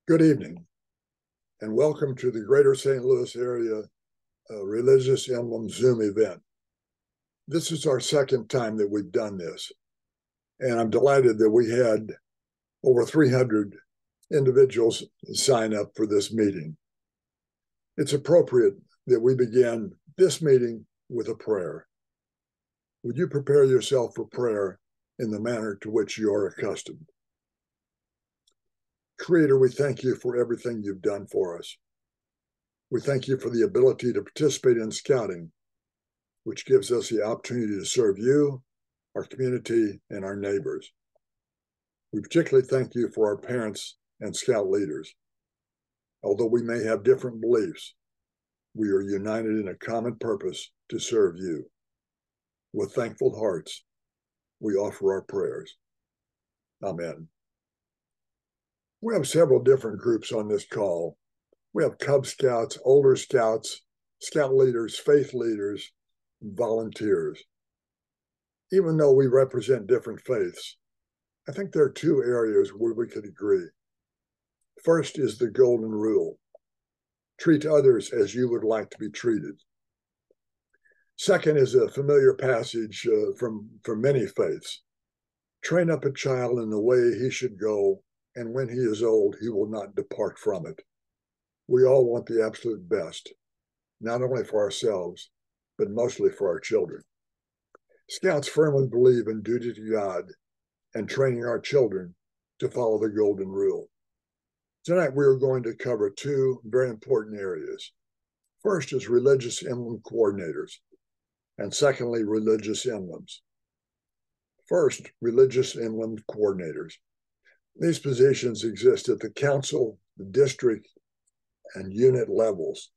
Good evening, and welcome to the Greater St. Louis Area Religious Emblem Zoom event. This is our second time that we've done this, and I'm delighted that we had over 300 individuals sign up for this meeting. It's appropriate that we begin this meeting with a prayer. Would you prepare yourself for prayer in the manner to which you are accustomed? Creator, we thank you for everything you've done for us. We thank you for the ability to participate in scouting, which gives us the opportunity to serve you, our community, and our neighbors. We particularly thank you for our parents and scout leaders. Although we may have different beliefs, we are united in a common purpose to serve you. With thankful hearts, we offer our prayers. Amen. We have several different groups on this call. We have Cub Scouts, older Scouts, Scout leaders, faith leaders, and volunteers. Even though we represent different faiths, I think there are two areas where we could agree. First is the golden rule. Treat others as you would like to be treated. Second is a familiar passage from many faiths. Train up a child in the way he should go, and when he is old, he will not depart from it. We all want the absolute best, not only for ourselves, but mostly for our children. Scouts firmly believe in duty to God and training our children to follow the golden rule. Tonight, we are going to cover two very important areas. First is religious emblem coordinators, and secondly, religious emblems. First, religious emblem coordinators. These positions exist at the council, the district, and unit levels.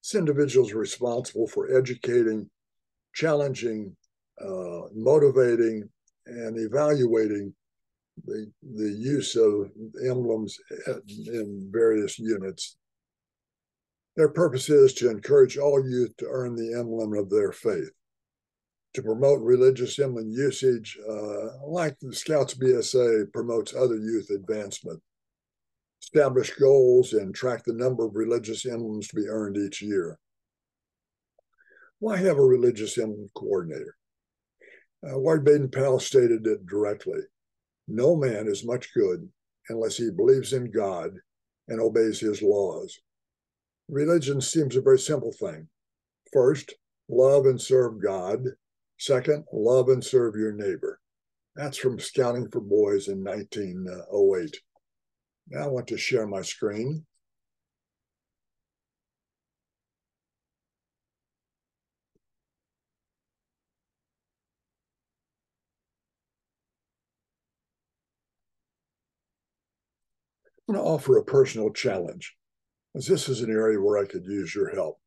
This individual is responsible for educating, challenging, motivating, and evaluating the use of emblems in various units. Their purpose is to encourage all youth to earn the emblem of their faith, to promote religious emblem usage, like the Scouts BSA promotes other youth advancement, establish goals, and track the number of religious emblems to be earned each year. Why have a religious emblem coordinator? Lord Baden-Powell stated it directly. No man is much good unless he believes in God and obeys his laws. Religion seems a very simple thing. First, love and serve God. Second, love and serve your neighbor. That's from Scouting for Boys in 1908. Now I want to share my screen. I'm going to offer a personal challenge, as this is an area where I could use your help.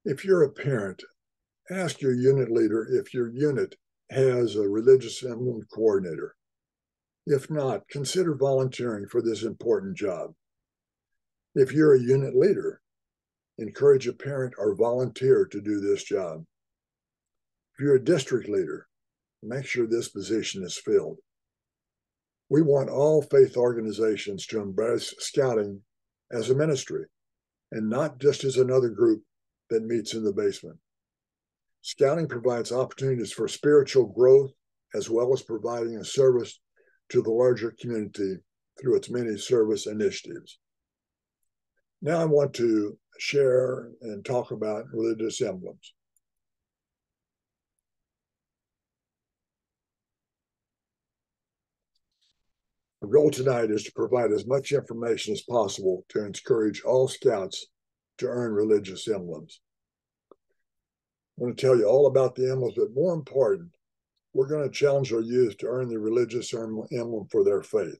If you're a parent, ask your unit leader if your unit has a religious emblem coordinator. If not, consider volunteering for this important job. If you're a unit leader, encourage a parent or volunteer to do this job. If you're a district leader, make sure this position is filled. We want all faith organizations to embrace scouting as a ministry and not just as another group that meets in the basement. Scouting provides opportunities for spiritual growth as well as providing a service to the larger community through its many service initiatives. Now I want to share and talk about religious emblems. Our goal tonight is to provide as much information as possible to encourage all Scouts to earn religious emblems. I want to tell you all about the emblems, but more important, we're going to challenge our youth to earn the religious emblem for their faith.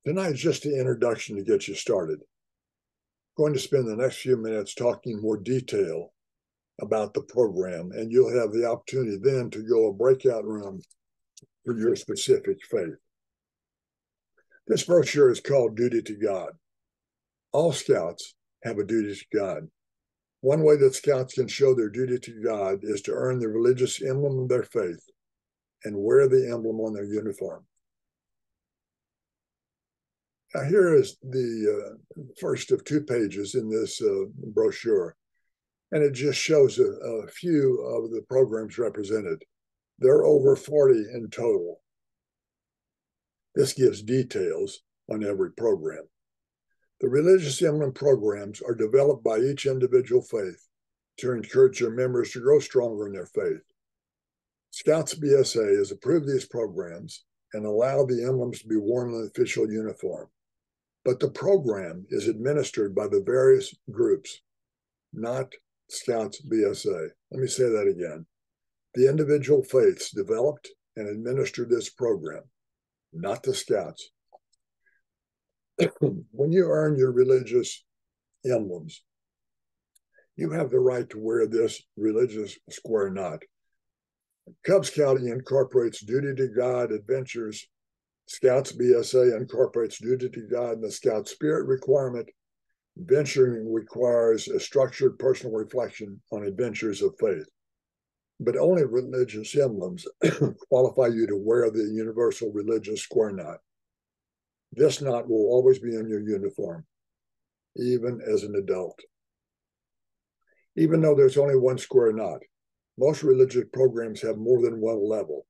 Tonight is just the introduction to get you started. I'm going to spend the next few minutes talking in more detail about the program, and you'll have the opportunity then to go a breakout room for your specific faith. This brochure is called Duty to God. All Scouts have a duty to God. One way that Scouts can show their duty to God is to earn the religious emblem of their faith and wear the emblem on their uniform. Now here is the first of 2 pages in this brochure, and it just shows a few of the programs represented. There are over 40 in total. This gives details on every program. The religious emblem programs are developed by each individual faith to encourage their members to grow stronger in their faith. Scouts BSA has approved these programs and allowed the emblems to be worn in the official uniform. But the program is administered by the various groups, not Scouts BSA. Let me say that again. The individual faiths developed and administered this program, not the Scouts. When you earn your religious emblems, you have the right to wear this religious square knot. Cub Scouting incorporates duty to God adventures. Scouts BSA incorporates duty to God and the Scout spirit requirement. Venturing requires a structured personal reflection on adventures of faith. But only religious emblems qualify you to wear the universal religious square knot. This knot will always be in your uniform, even as an adult. Even though there's only one square knot, most religious programs have more than one level.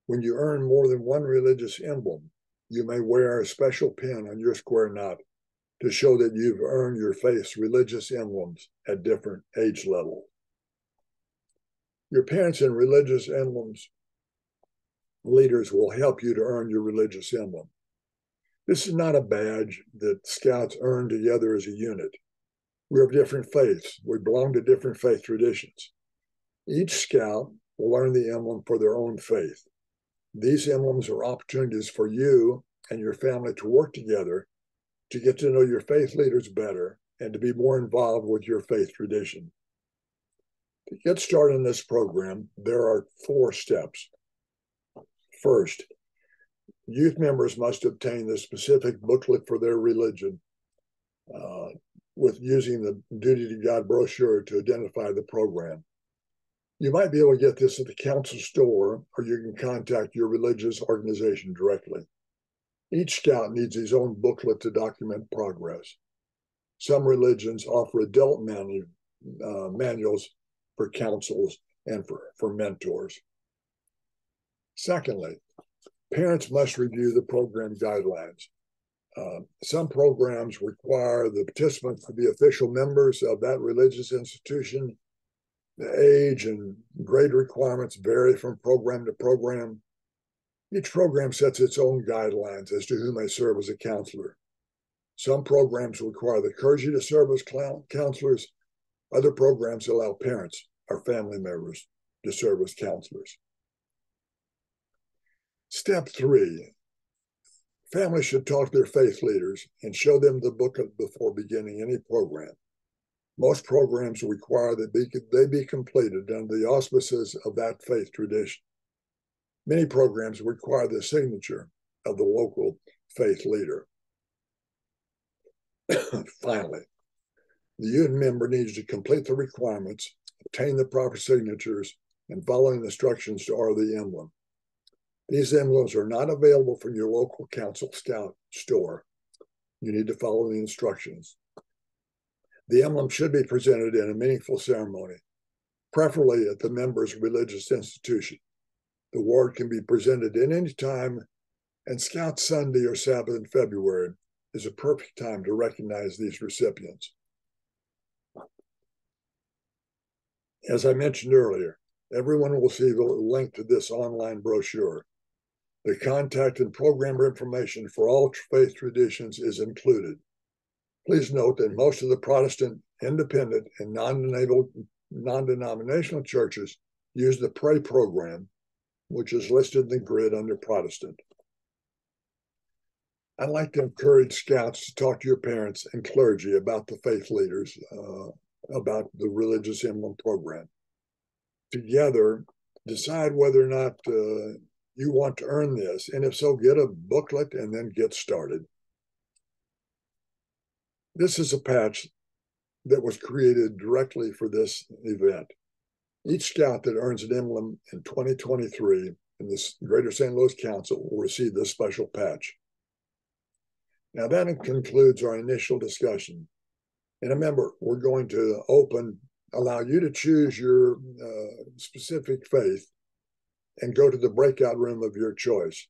When you earn more than one religious emblem, you may wear a special pin on your square knot to show that you've earned your faith's religious emblems at different age levels. Your parents and religious emblems leaders will help you to earn your religious emblem. This is not a badge that Scouts earn together as a unit. We're of different faiths. We belong to different faith traditions. Each Scout will earn the emblem for their own faith. These emblems are opportunities for you and your family to work together to get to know your faith leaders better and to be more involved with your faith tradition. To get started in this program, there are 4 steps. First, youth members must obtain the specific booklet for their religion with using the Duty to God brochure to identify the program. You might be able to get this at the council store, or you can contact your religious organization directly. Each Scout needs his own booklet to document progress. Some religions offer adult manuals for councils and for mentors. Secondly, parents must review the program guidelines. Some programs require the participants to be official members of that religious institution. The age and grade requirements vary from program to program. Each program sets its own guidelines as to who may serve as a counselor. Some programs require the clergy to serve as counselors. Other programs allow parents or family members to serve as counselors. Step 3, families should talk to their faith leaders and show them the booklet before beginning any program. Most programs require that they be completed under the auspices of that faith tradition. Many programs require the signature of the local faith leader. Finally, the youth member needs to complete the requirements, obtain the proper signatures, and follow instructions to honor the emblem. These emblems are not available from your local council scout store. You need to follow the instructions. The emblem should be presented in a meaningful ceremony, preferably at the member's religious institution. The award can be presented at any time, and Scout Sunday or Sabbath in February is a perfect time to recognize these recipients. As I mentioned earlier, everyone will see the link to this online brochure. The contact and program information for all faith traditions is included. Please note that most of the Protestant, independent, and non-denominational churches use the Pray program, which is listed in the grid under Protestant. I'd like to encourage Scouts to talk to your parents and clergy about the faith leaders, about the religious emblem program. Together, decide whether or not you want to earn this, and if so, get a booklet and then get started. This is a patch that was created directly for this event. Each Scout that earns an emblem in 2023 in the Greater St. Louis Council will receive this special patch. Now that concludes our initial discussion. And remember, we're going to allow you to choose your specific faith and go to the breakout room of your choice.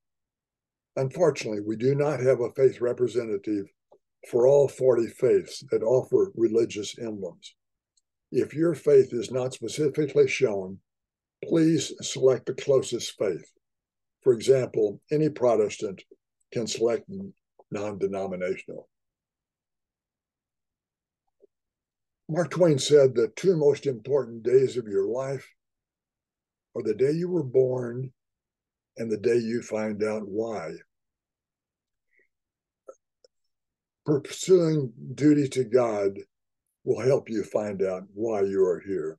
Unfortunately, we do not have a faith representative for all 40 faiths that offer religious emblems. If your faith is not specifically shown, please select the closest faith. For example, any Protestant can select non-denominational. Mark Twain said the two most important days of your life are the day you were born and the day you find out why. Pursuing duty to God will help you find out why you are here.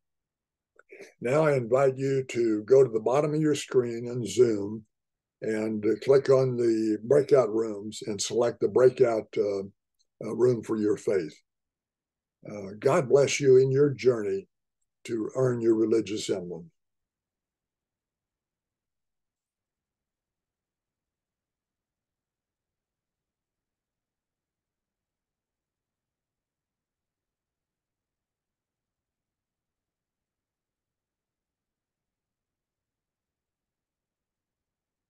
Now I invite you to go to the bottom of your screen in Zoom and click on the breakout rooms and select the breakout room for your faith. God bless you in your journey to earn your religious emblem.